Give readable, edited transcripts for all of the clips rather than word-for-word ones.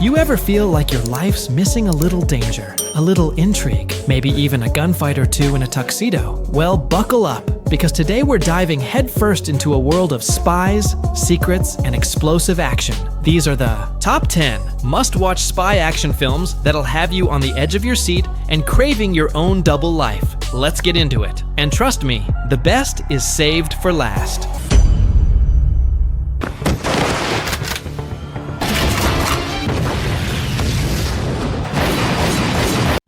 you ever feel like your life's missing a little danger, a little intrigue, maybe even a gunfight or two in a tuxedo? Well, buckle up, because today we're diving headfirst into a world of spies, secrets, and explosive action. These are the top 10 must-watch spy action films that'll have you on the edge of your seat and craving your own double life. Let's get into it. And trust me, the best is saved for last.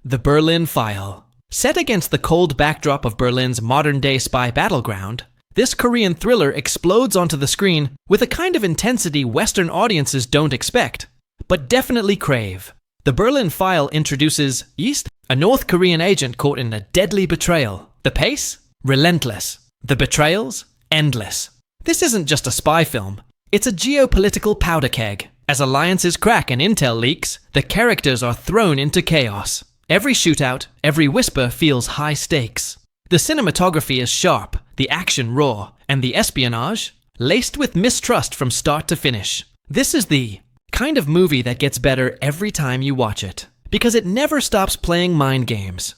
The Berlin File. Set against the cold backdrop of Berlin's modern-day spy battleground, this Korean thriller explodes onto the screen with a kind of intensity Western audiences don't expect, but definitely crave. The Berlin File introduces East, a North Korean agent caught in a deadly betrayal. The pace? Relentless. The betrayals? Endless. This isn't just a spy film, it's a geopolitical powder keg. As alliances crack and intel leaks, the characters are thrown into chaos. Every shootout, every whisper feels high stakes. The cinematography is sharp, the action raw, and the espionage laced with mistrust from start to finish. This is the kind of movie that gets better every time you watch it, because it never stops playing mind games.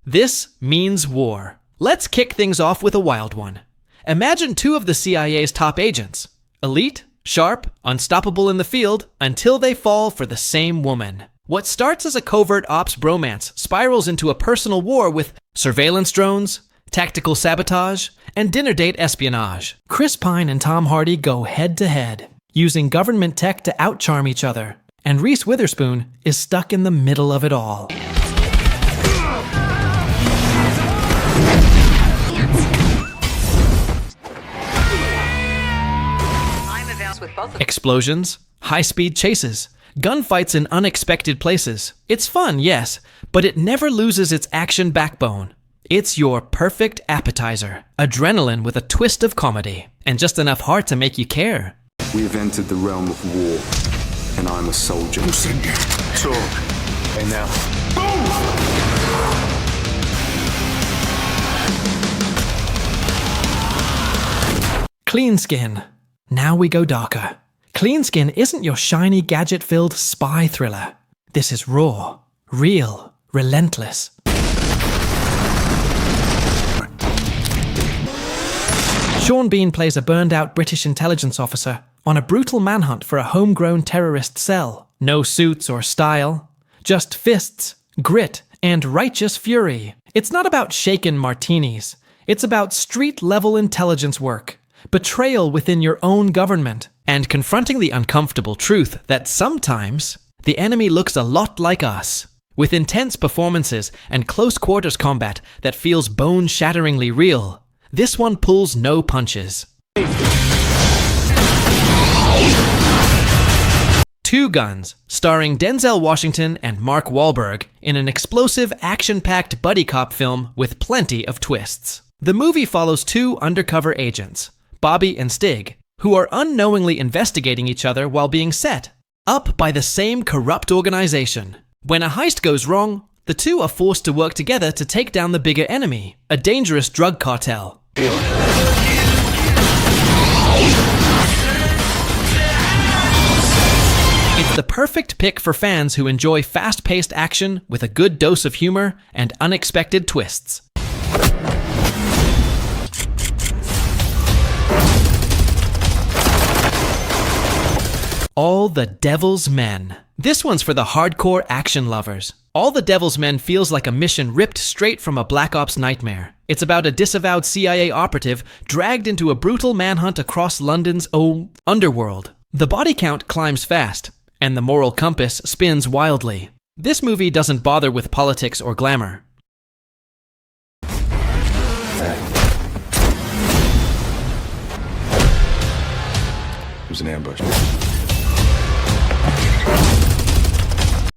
This means war. Let's kick things off with a wild one. Imagine two of the CIA's top agents, elite, sharp, unstoppable in the field, until they fall for the same woman. What starts as a covert ops bromance spirals into a personal war with surveillance drones, tactical sabotage, and dinner date espionage. Chris Pine and Tom Hardy go head to head, using government tech to outcharm each other, and Reese Witherspoon is stuck in the middle of it all. Explosions, high-speed chases, gunfights in unexpected places. It's fun, yes, but it never loses its action backbone. It's your perfect appetizer. Adrenaline with a twist of comedy, and just enough heart to make you care. We have entered the realm of war, and I'm a soldier. Talk. And now, boom! Clean Skin. Now we go darker. Clean Skin isn't your shiny, gadget-filled spy thriller. This is raw, real, relentless. Sean Bean plays a burned-out British intelligence officer on a brutal manhunt for a homegrown terrorist cell. No suits or style, just fists, grit, and righteous fury. It's not about shaken martinis. It's about street-level intelligence work, betrayal within your own government, and confronting the uncomfortable truth that sometimes the enemy looks a lot like us. With intense performances and close-quarters combat that feels bone-shatteringly real, this one pulls no punches. Two Guns, starring Denzel Washington and Mark Wahlberg in an explosive, action-packed buddy cop film with plenty of twists. The movie follows two undercover agents, Bobby and Stig, who are unknowingly investigating each other while being set up by the same corrupt organization. When a heist goes wrong, the two are forced to work together to take down the bigger enemy, a dangerous drug cartel. It's the perfect pick for fans who enjoy fast-paced action with a good dose of humor and unexpected twists. All the Devil's Men. This one's for the hardcore action lovers. All the Devil's Men feels like a mission ripped straight from a Black Ops nightmare. It's about a disavowed CIA operative dragged into a brutal manhunt across London's underworld. The body count climbs fast, and the moral compass spins wildly. This movie doesn't bother with politics or glamour. It was an ambush.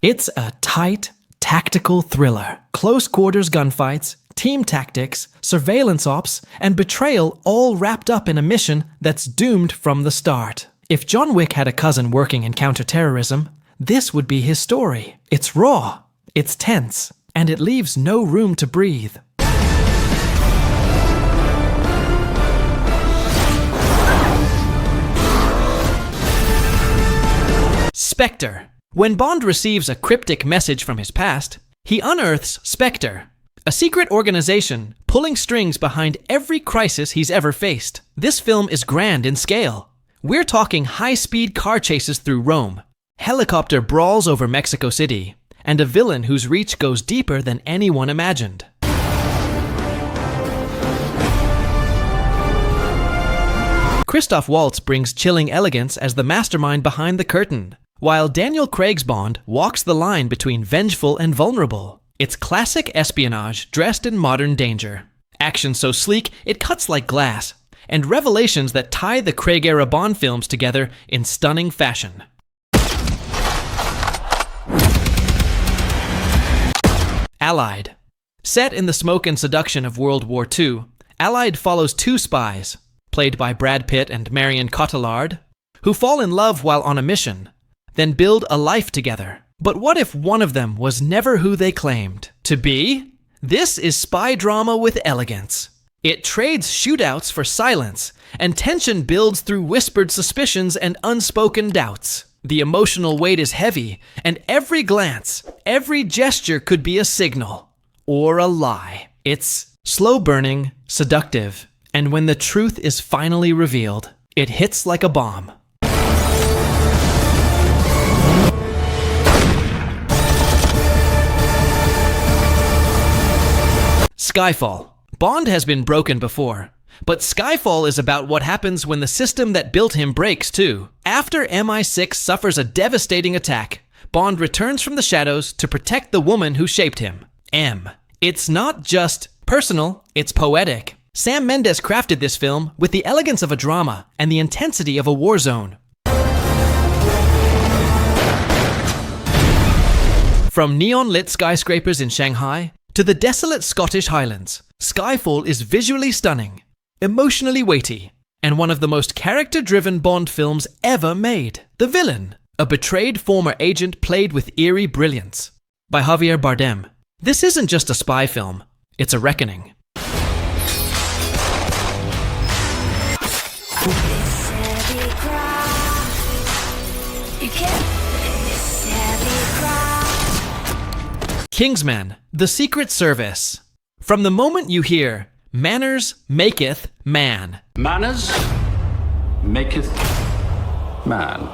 It's a tight, tactical thriller. Close quarters gunfights, team tactics, surveillance ops, and betrayal all wrapped up in a mission that's doomed from the start. If John Wick had a cousin working in counterterrorism, this would be his story. It's raw, it's tense, and it leaves no room to breathe. Spectre. When Bond receives a cryptic message from his past, he unearths Spectre, a secret organization pulling strings behind every crisis he's ever faced. This film is grand in scale. We're talking high-speed car chases through Rome, helicopter brawls over Mexico City, and a villain whose reach goes deeper than anyone imagined. Christoph Waltz brings chilling elegance as the mastermind behind the curtain, while Daniel Craig's Bond walks the line between vengeful and vulnerable. It's classic espionage dressed in modern danger. Action so sleek it cuts like glass, and revelations that tie the Craig-era Bond films together in stunning fashion. Allied. Set in the smoke and seduction of World War II, Allied follows two spies, played by Brad Pitt and Marion Cotillard, who fall in love while on a mission, then build a life together. But what if one of them was never who they claimed to be? This is spy drama with elegance. It trades shootouts for silence, and tension builds through whispered suspicions and unspoken doubts. The emotional weight is heavy, and every glance, every gesture could be a signal or a lie. It's slow-burning, seductive, and when the truth is finally revealed, it hits like a bomb. Skyfall. Bond has been broken before, but Skyfall is about what happens when the system that built him breaks too. After MI6 suffers a devastating attack, Bond returns from the shadows to protect the woman who shaped him, M. It's not just personal, it's poetic. Sam Mendes crafted this film with the elegance of a drama and the intensity of a war zone. From neon-lit skyscrapers in Shanghai to the desolate Scottish Highlands, Skyfall is visually stunning, emotionally weighty, and one of the most character-driven Bond films ever made. The villain, a betrayed former agent played with eerie brilliance, by Javier Bardem. This isn't just a spy film, it's a reckoning. Kingsman, The Secret Service. From the moment you hear, manners maketh man. Manners maketh man.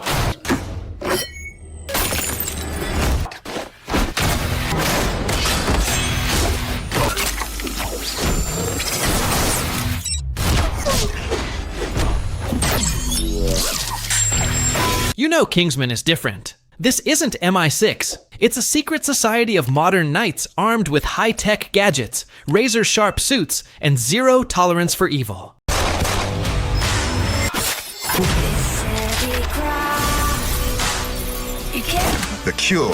You know Kingsman is different. This isn't MI6. It's a secret society of modern knights armed with high-tech gadgets, razor-sharp suits, and zero tolerance for evil. The Cure.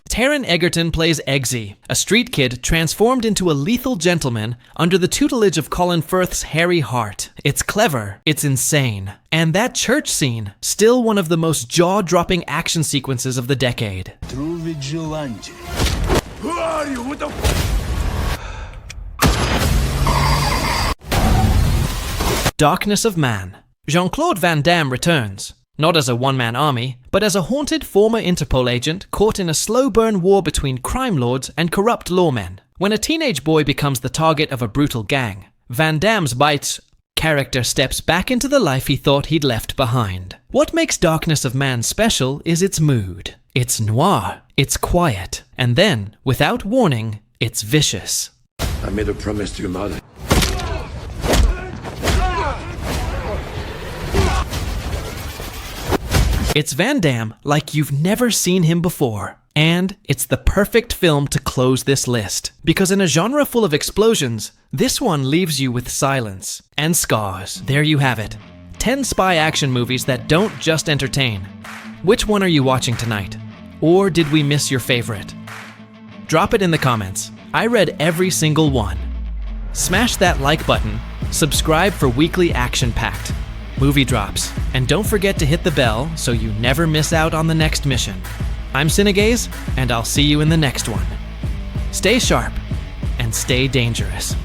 Taron Egerton plays Eggsy, a street kid transformed into a lethal gentleman under the tutelage of Colin Firth's hairy heart. It's clever, it's insane, and that church scene, still one of the most jaw-dropping action sequences of the decade. True vigilante. Who are you? What the Darkness of Man. Jean-Claude Van Damme returns, not as a one-man army, but as a haunted former Interpol agent caught in a slow-burn war between crime lords and corrupt lawmen. When a teenage boy becomes the target of a brutal gang, Van Damme's character steps back into the life he thought he'd left behind. What makes Darkness of Man special is its mood. It's noir, it's quiet, and then, without warning, it's vicious. I made a promise to your mother. It's Van Damme like you've never seen him before. And it's the perfect film to close this list, because in a genre full of explosions, this one leaves you with silence and scars. There you have it. 10 spy action movies that don't just entertain. Which one are you watching tonight? Or did we miss your favorite? Drop it in the comments. I read every single one. Smash that like button, subscribe for weekly action-packed movie drops, and don't forget to hit the bell so you never miss out on the next mission. I'm CineGaze, and I'll see you in the next one. Stay sharp, and stay dangerous.